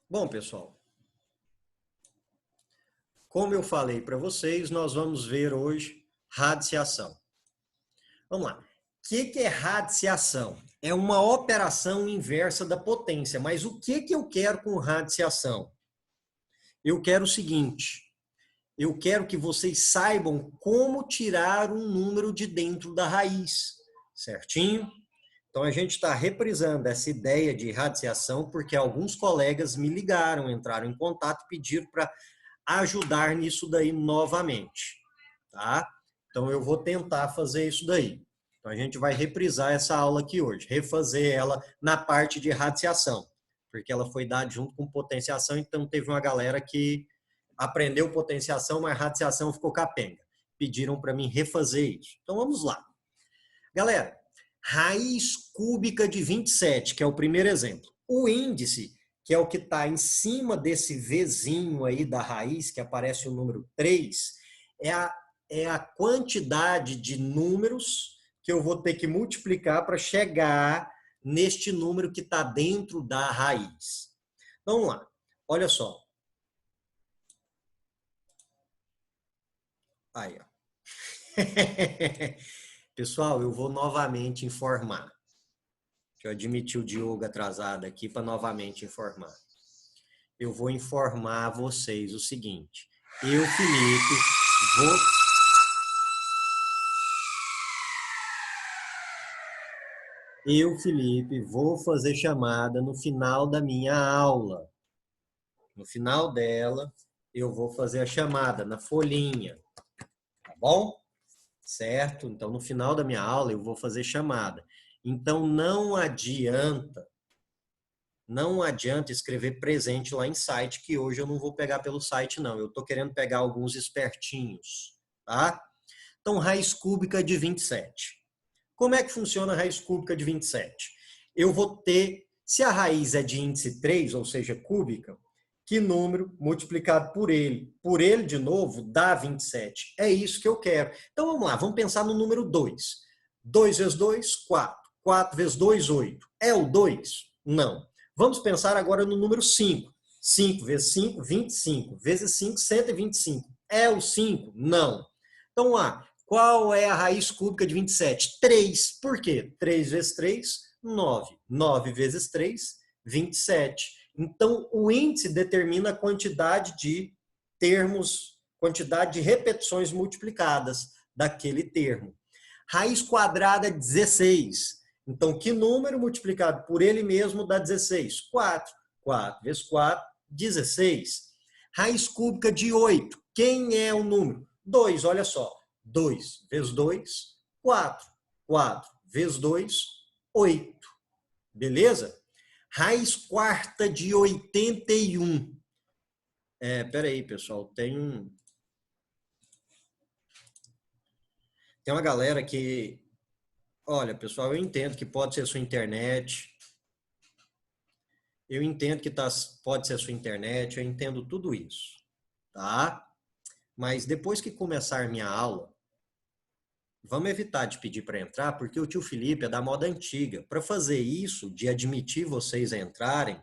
Bom, pessoal, como eu falei para vocês, nós vamos ver hoje radiciação. Vamos lá. O que é radiciação? É uma operação inversa da potência. Mas o que eu quero com radiciação? Eu quero o seguinte: eu quero que vocês saibam como tirar um número de dentro da raiz, certinho? Então a gente está reprisando essa ideia de radiciação porque alguns colegas me ligaram, entraram em contato e pediram para ajudar nisso daí novamente, tá? Então eu vou tentar fazer isso daí. Então a gente vai reprisar essa aula aqui hoje, refazer ela na parte de radiciação, porque ela foi dada junto com potenciação, então teve uma galera que aprendeu potenciação, mas radiciação ficou capenga. Pediram para mim refazer isso. Então vamos lá. Galera, raiz cúbica de 27, que é o primeiro exemplo. O índice, que é o que está em cima desse Vzinho aí da raiz, que aparece o número 3, é a quantidade de números que eu vou ter que multiplicar para chegar neste número que está dentro da raiz. Vamos lá, olha só. Aí, ó. Pessoal, eu vou novamente informar. Deixa eu admitir o Diogo atrasado aqui para novamente informar. Eu vou informar a vocês o seguinte. Eu, Felipe, vou... vou fazer chamada no final da minha aula. No final dela, eu vou fazer a chamada na folhinha. Tá bom? Certo? Então, no final da minha aula, eu vou fazer chamada. Então, não adianta escrever presente lá em site, que hoje eu não vou pegar pelo site, não. Eu estou querendo pegar alguns espertinhos, tá? Então, raiz cúbica de 27. Como é que funciona a raiz cúbica de 27? Eu vou ter, se a raiz é de índice 3, ou seja, cúbica, que número multiplicado por ele de novo, dá 27. É isso que eu quero. Então, vamos lá, vamos pensar no número 2. 2 vezes 2, 4. 4 vezes 2, 8. É o 2? Não. Vamos pensar agora no número 5. 5 vezes 5, 25. Vezes 5, 125. É o 5? Não. Então, lá, qual é a raiz cúbica de 27? 3. Por quê? 3 vezes 3, 9. 9 vezes 3, 27. Então, o índice determina a quantidade de termos, quantidade de repetições multiplicadas daquele termo. Raiz quadrada 16. Então, que número multiplicado por ele mesmo dá 16? 4. 4 vezes 4, 16. Raiz cúbica de 8. Quem é o número? 2, olha só. 2 vezes 2, 4. 4 vezes 2, 8. Beleza? Raiz quarta de 81. Peraí, pessoal. Tem uma galera que... Olha, pessoal, eu entendo que pode ser sua internet. Eu entendo que pode ser sua internet. Eu entendo tudo isso. Tá? Mas depois que começar minha aula, vamos evitar de pedir para entrar, porque o tio Felipe é da moda antiga. Para fazer isso, de admitir vocês a entrarem,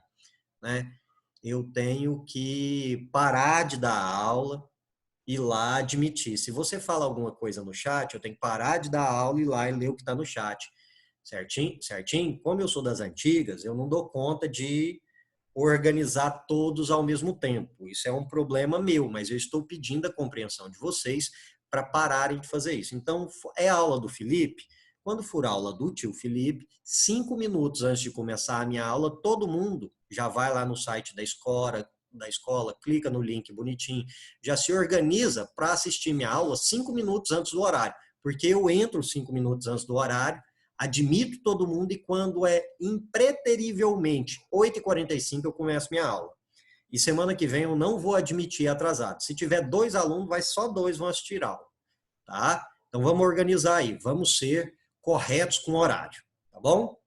né, eu tenho que parar de dar aula e ir lá admitir. Se você fala alguma coisa no chat, eu tenho que parar de dar aula e ir lá e ler o que está no chat. Certinho? Certinho? Como eu sou das antigas, eu não dou conta de organizar todos ao mesmo tempo. Isso é um problema meu, mas eu estou pedindo a compreensão de vocês para pararem de fazer isso. Então, é a aula do Felipe. Quando for a aula do tio Felipe, 5 minutos antes de começar a minha aula, todo mundo já vai lá no site da escola, clica no link bonitinho, já se organiza para assistir minha aula 5 minutos antes do horário, porque eu entro 5 minutos antes do horário, admito todo mundo e quando é impreterivelmente 8h45 eu começo minha aula. E semana que vem eu não vou admitir atrasado. Se tiver 2 alunos, só 2 vão assistir aula. Tá? Então vamos organizar aí, vamos ser corretos com o horário. Tá bom?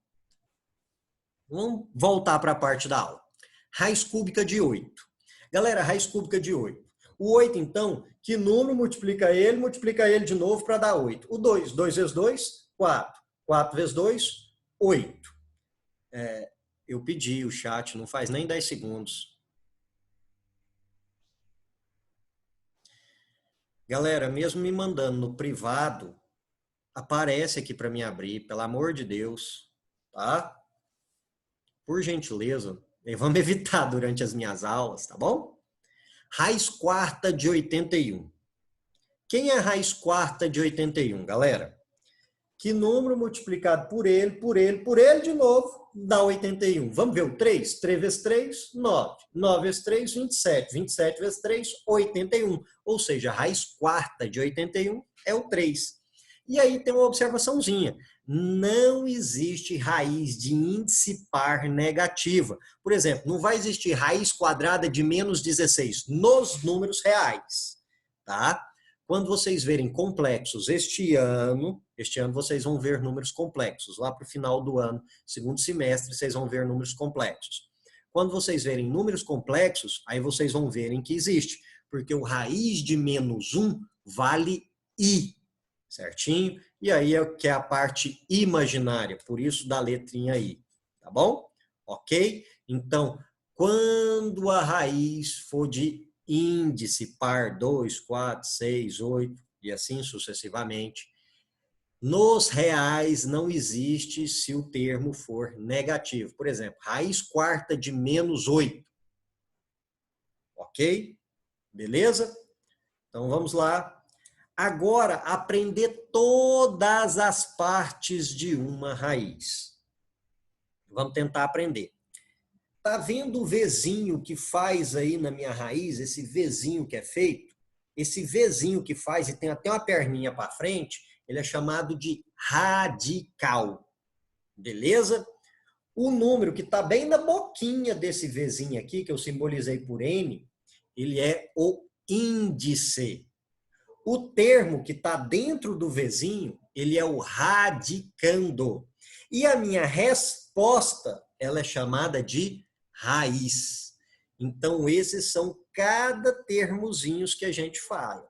Vamos voltar para a parte da aula. Raiz cúbica de 8. Galera, raiz cúbica de 8. O 8, então, que número multiplica ele de novo para dar 8. O 2, 2 vezes 2, 4. 4 vezes 2, 8. Eu pedi o chat, não faz nem 10 segundos. Galera, mesmo me mandando no privado, aparece aqui para mim abrir, pelo amor de Deus, tá? Por gentileza, vamos evitar durante as minhas aulas, tá bom? Raiz quarta de 81. Quem é a raiz quarta de 81, galera? Que número multiplicado por ele de novo, dá 81. Vamos ver o 3? 3 vezes 3, 9. 9 vezes 3, 27. 27 vezes 3, 81. Ou seja, a raiz quarta de 81 é o 3. E aí tem uma observaçãozinha. Não existe raiz de índice par negativa. Por exemplo, não vai existir raiz quadrada de menos 16 nos números reais, tá? Quando vocês verem complexos este ano vocês vão ver números complexos. Lá para o final do ano, segundo semestre, vocês vão ver números complexos. Quando vocês verem números complexos, aí vocês vão verem que existe, porque o raiz de menos 1 vale I, certinho? E aí é que é a parte imaginária, por isso da letrinha I, tá bom? Ok? Então, quando a raiz for de índice par 2, 4, 6, 8 e assim sucessivamente, nos reais não existe se o termo for negativo. Por exemplo, raiz quarta de menos 8. Ok? Beleza? Então vamos lá. Agora, aprender todas as partes de uma raiz. Vamos tentar aprender. Tá vendo o Vzinho que faz aí na minha raiz, esse Vzinho que é feito? Esse Vzinho que faz e tem até uma perninha para frente, ele é chamado de radical. Beleza? O número que está bem na boquinha desse Vzinho aqui, que eu simbolizei por N, ele é o índice. O termo que está dentro do Vzinho, ele é o radicando. E a minha resposta, ela é chamada de raiz. Então, esses são cada termozinhos que a gente fala.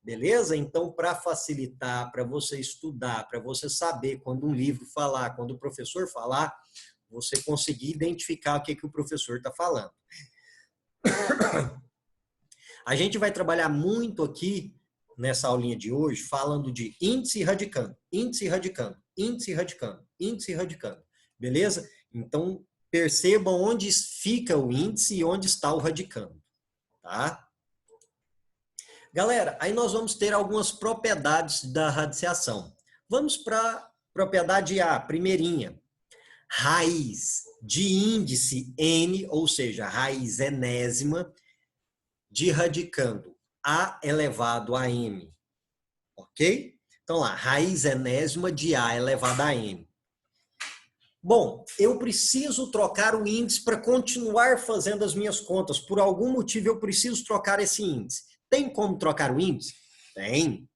Beleza? Então, para facilitar, para você estudar, para você saber quando um livro falar, quando o professor falar, você conseguir identificar o que, que o professor está falando. A gente vai trabalhar muito aqui nessa aulinha de hoje falando de índice e radicando, índice e radicando, índice e radicando, índice e radicando. Beleza? Então, percebam onde fica o índice e onde está o radicando. Tá? Galera, aí nós vamos ter algumas propriedades da radiciação. Vamos para a propriedade A, primeirinha. Raiz de índice n, ou seja, raiz enésima, de radicando a elevado a m. Ok? Então lá, raiz enésima de a elevado a m. Bom, eu preciso trocar o índice para continuar fazendo as minhas contas. Por algum motivo eu preciso trocar esse índice. Tem como trocar o índice? Tem.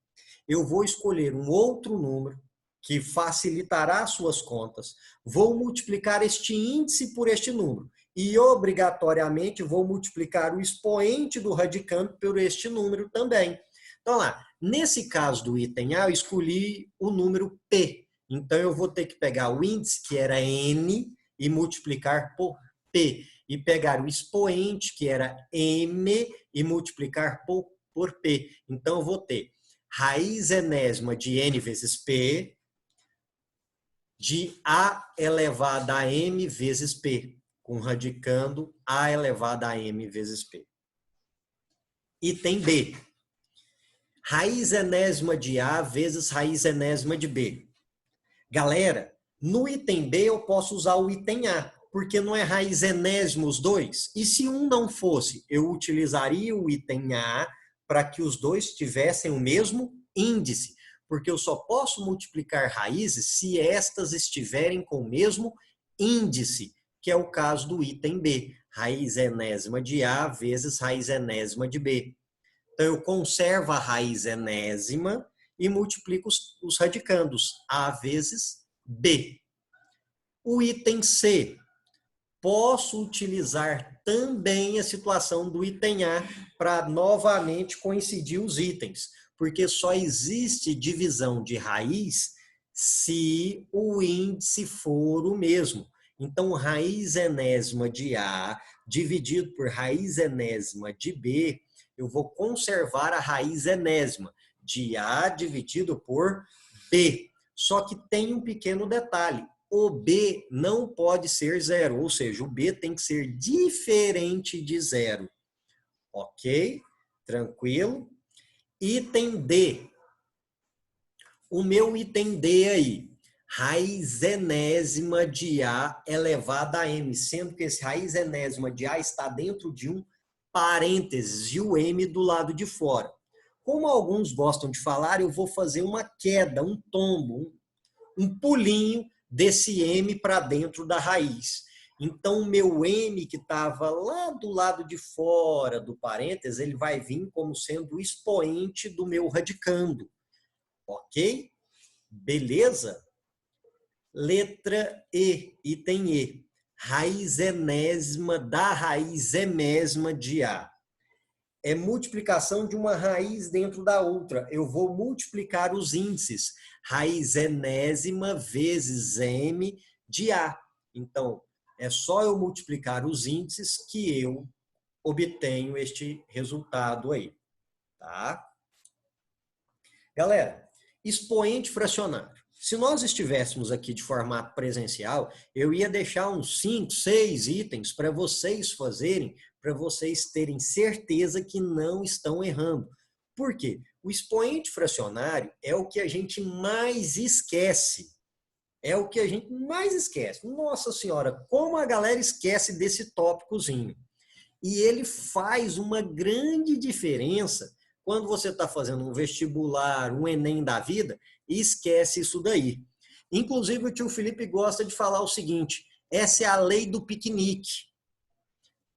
Eu vou escolher um outro número que facilitará as suas contas. Vou multiplicar este índice por este número. E, obrigatoriamente, vou multiplicar o expoente do radicando por este número também. Então, lá, nesse caso do item A, eu escolhi o número P. Então, eu vou ter que pegar o índice, que era N, e multiplicar por P. E pegar o expoente, que era M, e multiplicar por P. Então, eu vou ter raiz enésima de N vezes P, de A elevada a M vezes P, com radicando A elevada a M vezes P. Item B. Raiz enésima de A vezes raiz enésima de B. Galera, no item B eu posso usar o item A, porque não é raiz enésima os dois. E se um não fosse, eu utilizaria o item A para que os dois tivessem o mesmo índice, porque eu só posso multiplicar raízes se estas estiverem com o mesmo índice, que é o caso do item B, raiz enésima de A vezes raiz enésima de B. Então, eu conservo a raiz enésima e multiplico os radicandos, A vezes B. O item C, posso utilizar também a situação do item A para novamente coincidir os itens, porque só existe divisão de raiz se o índice for o mesmo. Então, raiz enésima de A dividido por raiz enésima de B, eu vou conservar a raiz enésima de A dividido por B. Só que tem um pequeno detalhe. O B não pode ser zero, ou seja, o B tem que ser diferente de zero. Ok? Tranquilo? Item D. O meu item D aí. Raiz enésima de A elevada a M, sendo que esse raiz enésima de A está dentro de um parênteses e o M do lado de fora. Como alguns gostam de falar, eu vou fazer uma queda, um tombo, um pulinho desse M para dentro da raiz. Então, o meu M que estava lá do lado de fora do parênteses, ele vai vir como sendo o expoente do meu radicando. Ok? Beleza? Letra E, item E. Raiz enésima da raiz emésima de A. É multiplicação de uma raiz dentro da outra. Eu vou multiplicar os índices. Raiz enésima vezes M de A. Então, é só eu multiplicar os índices que eu obtenho este resultado aí. Tá? Galera, expoente fracionário. Se nós estivéssemos aqui de formato presencial, eu ia deixar uns 5, 6 itens para vocês fazerem, para vocês terem certeza que não estão errando. Por quê? O expoente fracionário é o que a gente mais esquece. É o que a gente mais esquece. Nossa Senhora, como a galera esquece desse tópicozinho. E ele faz uma grande diferença quando você está fazendo um vestibular, um Enem da vida, e esquece isso daí. Inclusive, o tio Felipe gosta de falar o seguinte, essa é a lei do piquenique.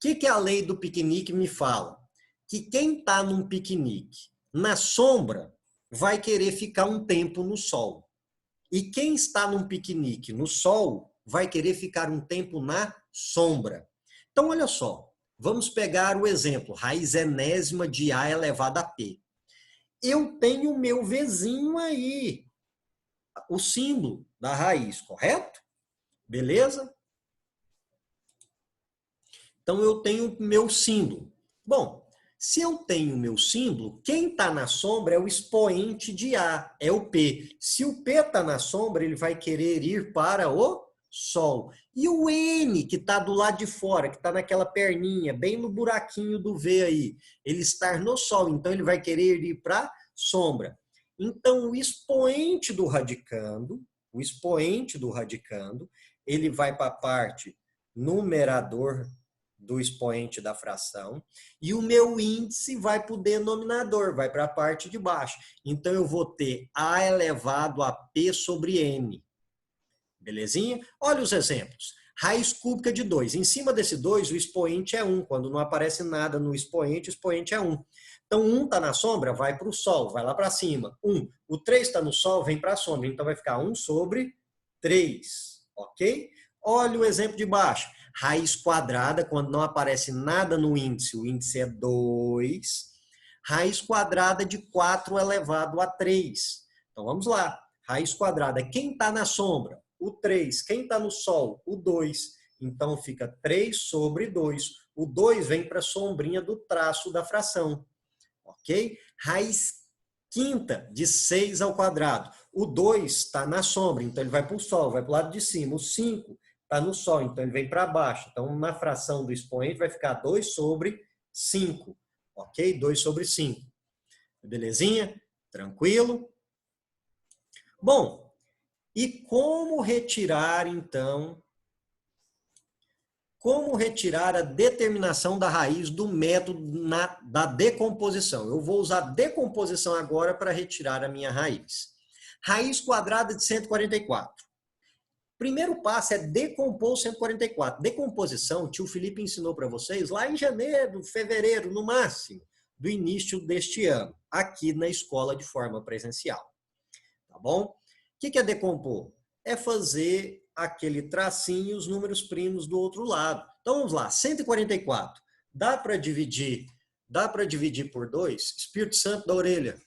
O que a lei do piquenique me fala? Que quem está num piquenique na sombra vai querer ficar um tempo no sol. E quem está num piquenique no sol vai querer ficar um tempo na sombra. Então, olha só. Vamos pegar o exemplo, raiz enésima de A elevado a P. Eu tenho o meu Vzinho aí, o símbolo da raiz, correto? Beleza? Então, eu tenho o meu símbolo. Bom, se eu tenho o meu símbolo, quem está na sombra é o expoente de A, é o P. Se o P está na sombra, ele vai querer ir para o Sol. E o N, que está do lado de fora, que está naquela perninha, bem no buraquinho do V aí, ele está no Sol, então ele vai querer ir para sombra. Então, o expoente do radicando, ele vai para a parte numerador do expoente da fração, e o meu índice vai para o denominador, vai para a parte de baixo. Então, eu vou ter A elevado a P sobre N. Belezinha? Olha os exemplos. Raiz cúbica de 2. Em cima desse 2, o expoente é 1. Quando não aparece nada no expoente, o expoente é 1. Então, 1 está na sombra, vai para o Sol, vai lá para cima. 1. O 3 está no Sol, vem para a sombra. Então, vai ficar 1 sobre 3. Ok? Olha o exemplo de baixo. Raiz quadrada, quando não aparece nada no índice, o índice é 2. Raiz quadrada de 4 elevado a 3. Então, vamos lá. Raiz quadrada. Quem está na sombra? O 3. Quem está no Sol? O 2. Então, fica 3 sobre 2. O 2 vem para a sombrinha do traço da fração. Ok? Raiz quinta de 6 ao quadrado. O 2 está na sombra, então ele vai para o Sol, vai para o lado de cima. O 5 está no Sol, então ele vem para baixo. Então, na fração do expoente, vai ficar 2 sobre 5. Ok? 2 sobre 5. Belezinha? Tranquilo? Bom, e como retirar, então, como retirar a determinação da raiz do método da decomposição? Eu vou usar decomposição agora para retirar a minha raiz. Raiz quadrada de 144. Primeiro passo é decompor 144. Decomposição, o tio Felipe ensinou para vocês lá em janeiro, fevereiro, no máximo, do início deste ano, aqui na escola de forma presencial. Tá bom? O que é decompor? É fazer aquele tracinho e os números primos do outro lado. Então, vamos lá. 144. Dá para dividir por 2? Espírito Santo da orelha.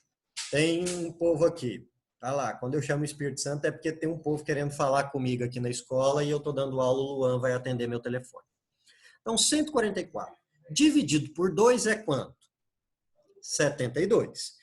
Tem um povo aqui. Tá lá. Quando eu chamo Espírito Santo é porque tem um povo querendo falar comigo aqui na escola e eu estou dando aula, o Luan vai atender meu telefone. Então, 144. Dividido por 2 é quanto? 72.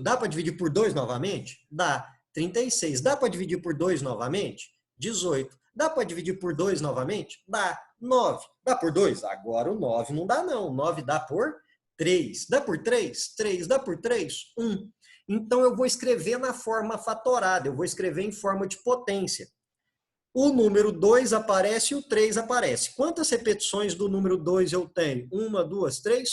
Dá para dividir por 2 novamente? Dá. 36. Dá para dividir por 2 novamente? 18. Dá para dividir por 2 novamente? Dá. 9. Dá por 2? Agora o 9 não dá não. O 9 dá por 3. Dá por 3? 3. Dá por 3? 1. Então eu vou escrever na forma fatorada. Eu vou escrever em forma de potência. O número 2 aparece e o 3 aparece. Quantas repetições do número 2 eu tenho? 1, 2, 3,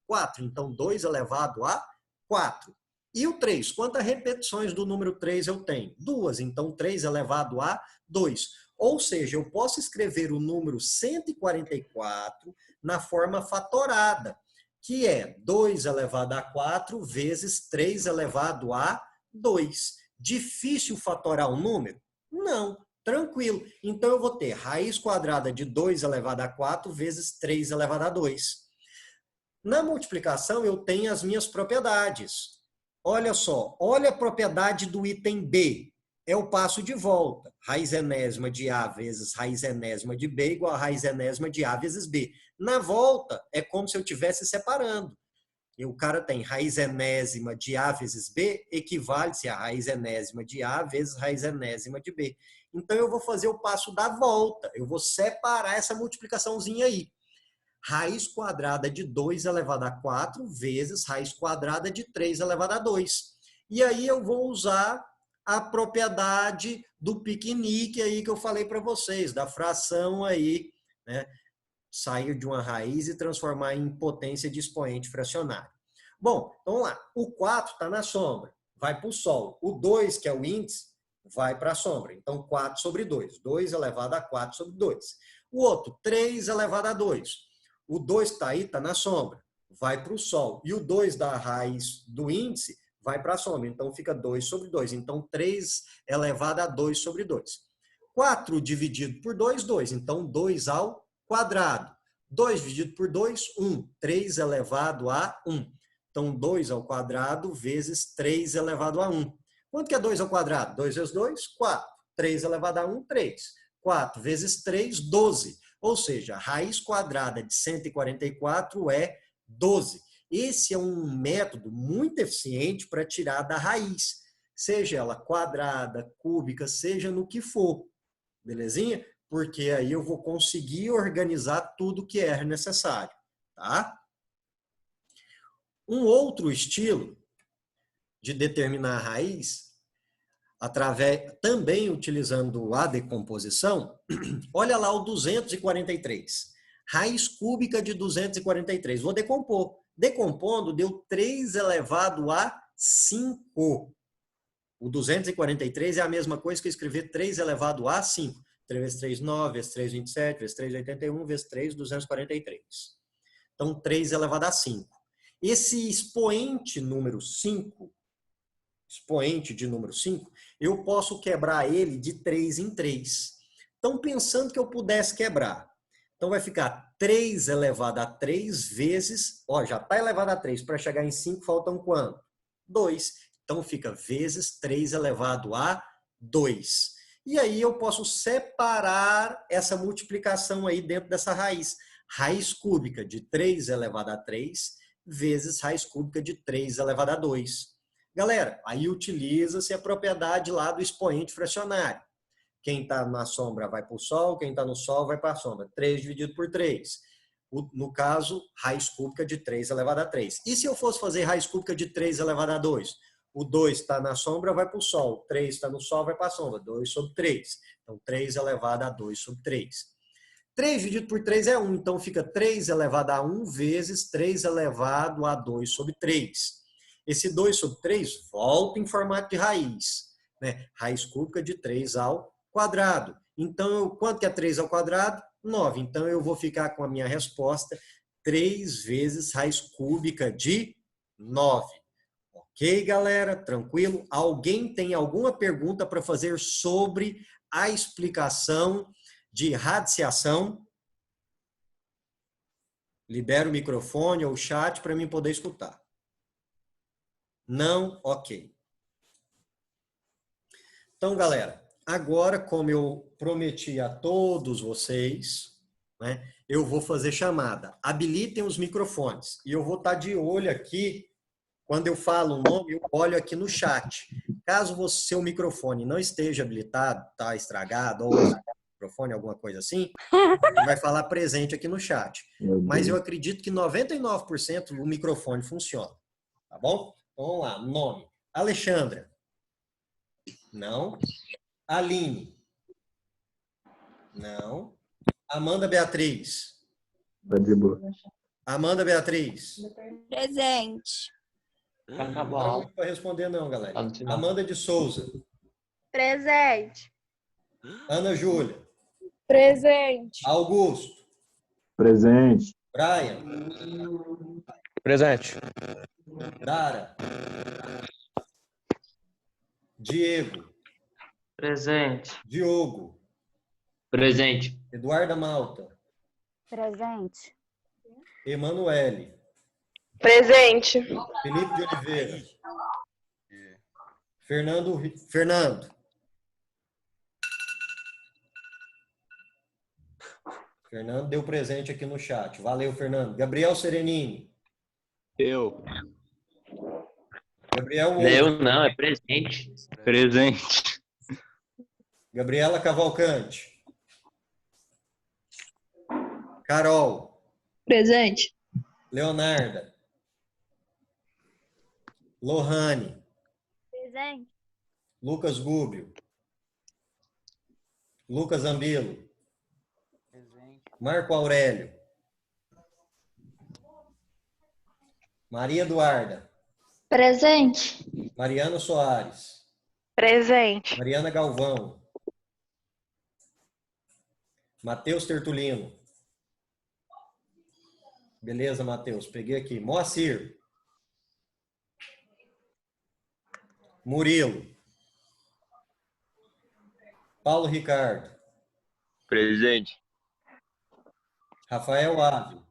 4. Então, 2 elevado a 4. E o 3? Quantas repetições do número 3 eu tenho? 2. Então, 3 elevado a 2. Ou seja, eu posso escrever o número 144 na forma fatorada, que é 2 elevado a 4 vezes 3 elevado a 2. Difícil fatorar um número? Não. Tranquilo. Então, eu vou ter raiz quadrada de 2 elevado a 4 vezes 3 elevado a 2. Na multiplicação, eu tenho as minhas propriedades. Olha só, olha a propriedade do item B. É o passo de volta. Raiz enésima de A vezes raiz enésima de B igual a raiz enésima de A vezes B. Na volta, é como se eu estivesse separando. E o cara tem raiz enésima de A vezes B, equivale-se a raiz enésima de A vezes raiz enésima de B. Então, eu vou fazer o passo da volta. Eu vou separar essa multiplicaçãozinha aí. Raiz quadrada de 2 elevado a 4 vezes raiz quadrada de 3 elevado a 2. E aí eu vou usar a propriedade do piquenique aí que eu falei para vocês, da fração aí, né? Sair de uma raiz e transformar em potência de expoente fracionário. Bom, então vamos lá. O 4 está na sombra, vai para o sol. O 2, que é o índice, vai para a sombra. Então, 4 sobre 2. 2 elevado a 4 sobre 2. O outro, 3 elevado a 2. O 2 está aí, está na sombra, vai para o sol. E o 2 da raiz do índice vai para a sombra. Então, fica 2 sobre 2. Então, 3 elevado a 2 sobre 2. 4 dividido por 2, 2. Então, 2 ao quadrado. 2 dividido por 2, 1. 3 elevado a 1. Então, 2 ao quadrado vezes 3 elevado a 1. Quanto que é 2 ao quadrado? 2 vezes 2, 4. 3 elevado a 1, 3. 4 vezes 3, 12. Ou seja, a raiz quadrada de 144 é 12. Esse é um método muito eficiente para tirar da raiz, seja ela quadrada, cúbica, seja no que for. Belezinha? Porque aí eu vou conseguir organizar tudo que é necessário, tá? Um outro estilo de determinar a raiz, também utilizando a decomposição, olha lá o 243. Raiz cúbica de 243. Vou decompor. Decompondo, deu 3 elevado a 5. O 243 é a mesma coisa que eu escrever 3 elevado a 5. 3 vezes 3, 9, vezes 3, 27, vezes 3, 81, vezes 3, 243. Então, 3 elevado a 5. Esse expoente número 5, expoente de número 5, eu posso quebrar ele de 3 em 3. Então, pensando que eu pudesse quebrar, então vai ficar 3 elevado a 3 vezes, ó, já está elevado a 3, para chegar em 5 faltam quanto? 2. Então, fica vezes 3 elevado a 2. E aí eu posso separar essa multiplicação aí dentro dessa raiz. Raiz cúbica de 3 elevado a 3 vezes raiz cúbica de 3 elevado a 2. Galera, aí utiliza-se a propriedade lá do expoente fracionário. Quem está na sombra vai para o sol, quem está no sol vai para a sombra. 3 dividido por 3. No caso, raiz cúbica de 3 elevado a 3. E se eu fosse fazer raiz cúbica de 3 elevado a 2? O 2 está na sombra, vai para o sol. 3 está no sol, vai para a sombra. 2 sobre 3. Então, 3 elevado a 2 sobre 3. 3 dividido por 3 é 1. Então, fica 3 elevado a 1 vezes 3 elevado a 2 sobre 3. Esse 2 sobre 3 volta em formato de raiz, né? Raiz cúbica de 3 ao quadrado. Então, quanto que é 3 ao quadrado? 9. Então, eu vou ficar com a minha resposta 3 vezes raiz cúbica de 9. Ok, galera? Tranquilo? Alguém tem alguma pergunta para fazer sobre a explicação de radiciação? Libera o microfone ou o chat para mim poder escutar. Não? Ok. Então, galera, agora, como eu prometi a todos vocês, né? Eu vou fazer chamada. Habilitem os microfones. E eu vou estar de olho aqui, quando eu falo o nome, eu olho aqui no chat. Caso o seu microfone não esteja habilitado, tá estragado, ou o microfone, alguma coisa assim, ele vai falar presente aqui no chat. Mas eu acredito que 99% o microfone funciona. Tá bom? Então vamos lá. Nome. Alexandra. Não. Aline. Não. Amanda Beatriz. Amanda Beatriz. Presente. Não demora muito para responder não, galera. Amanda de Souza. Presente. Ana Júlia. Presente. Augusto. Presente. Brian. Presente. Dara. Diego. Presente. Diogo. Presente. Eduarda Malta. Presente. Emanuele. Presente. Felipe de Oliveira. Fernando. Fernando deu presente aqui no chat. Valeu, Fernando. Gabriel Serenini. Eu. Gabriel Eu não, é presente. Presente. Gabriela Cavalcante. Carol. Presente. Leonarda. Lohane. Presente. Lucas Gúbio. Lucas Ambilo. Marco Aurélio. Maria Eduarda. Presente. Mariana Soares. Presente. Mariana Galvão. Matheus Tertulino. Beleza, Matheus. Peguei aqui. Moacir. Murilo. Paulo Ricardo. Presente. Rafael Ávila.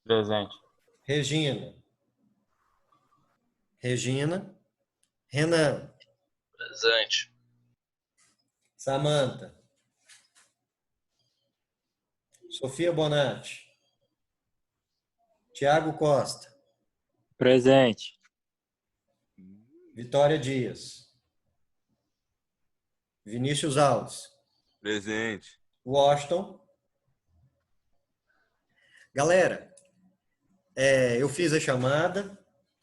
Presente. Regina. Regina. Renan. Presente. Samanta. Sofia Bonatti. Tiago Costa. Presente. Vitória Dias. Vinícius Alves. Presente. Washington. Galera, eu fiz a chamada.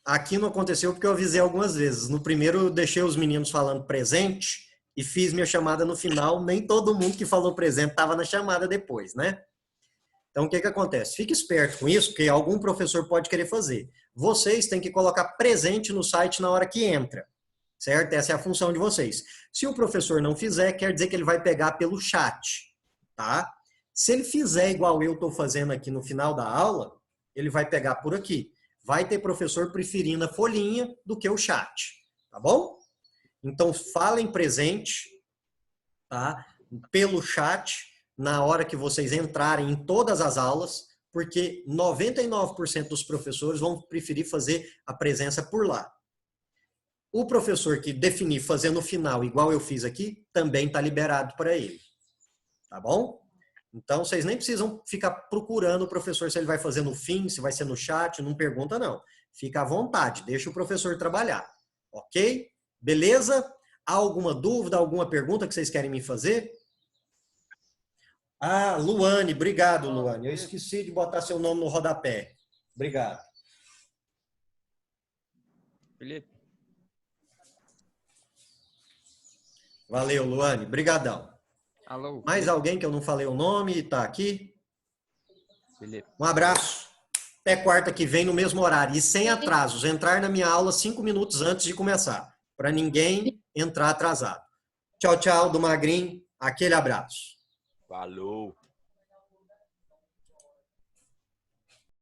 Aqui não aconteceu porque eu avisei algumas vezes. No primeiro eu deixei os meninos falando presente e fiz minha chamada no final. Nem todo mundo que falou presente estava na chamada depois, né? Então, o que acontece? Fique esperto com isso, porque algum professor pode querer fazer. Vocês têm que colocar presente no site na hora que entra, certo? Essa é a função de vocês. Se o professor não fizer, quer dizer que ele vai pegar pelo chat, tá? Se ele fizer igual eu estou fazendo aqui no final da aula, ele vai pegar por aqui. Vai ter professor preferindo a folhinha do que o chat, tá bom? Então, falem presente, tá? Pelo chat, na hora que vocês entrarem em todas as aulas, porque 99% dos professores vão preferir fazer a presença por lá. O professor que definir fazer no final, igual eu fiz aqui, também está liberado para ele. Tá bom? Então, vocês nem precisam ficar procurando o professor se ele vai fazer no fim, se vai ser no chat, não pergunta não. Fica à vontade, deixa o professor trabalhar. Ok? Beleza? Há alguma dúvida, alguma pergunta que vocês querem me fazer? Ah, Luane, obrigado, Luane. Eu esqueci de botar seu nome no rodapé. Obrigado. Felipe. Valeu, Luane. Brigadão. Alô. Mais alguém que eu não falei o nome e está aqui? Felipe. Um abraço. Até quarta que vem no mesmo horário. E sem atrasos. Entrar na minha aula 5 minutos antes de começar. Para ninguém entrar atrasado. Tchau, tchau, do Magrinho. Aquele abraço. Falou.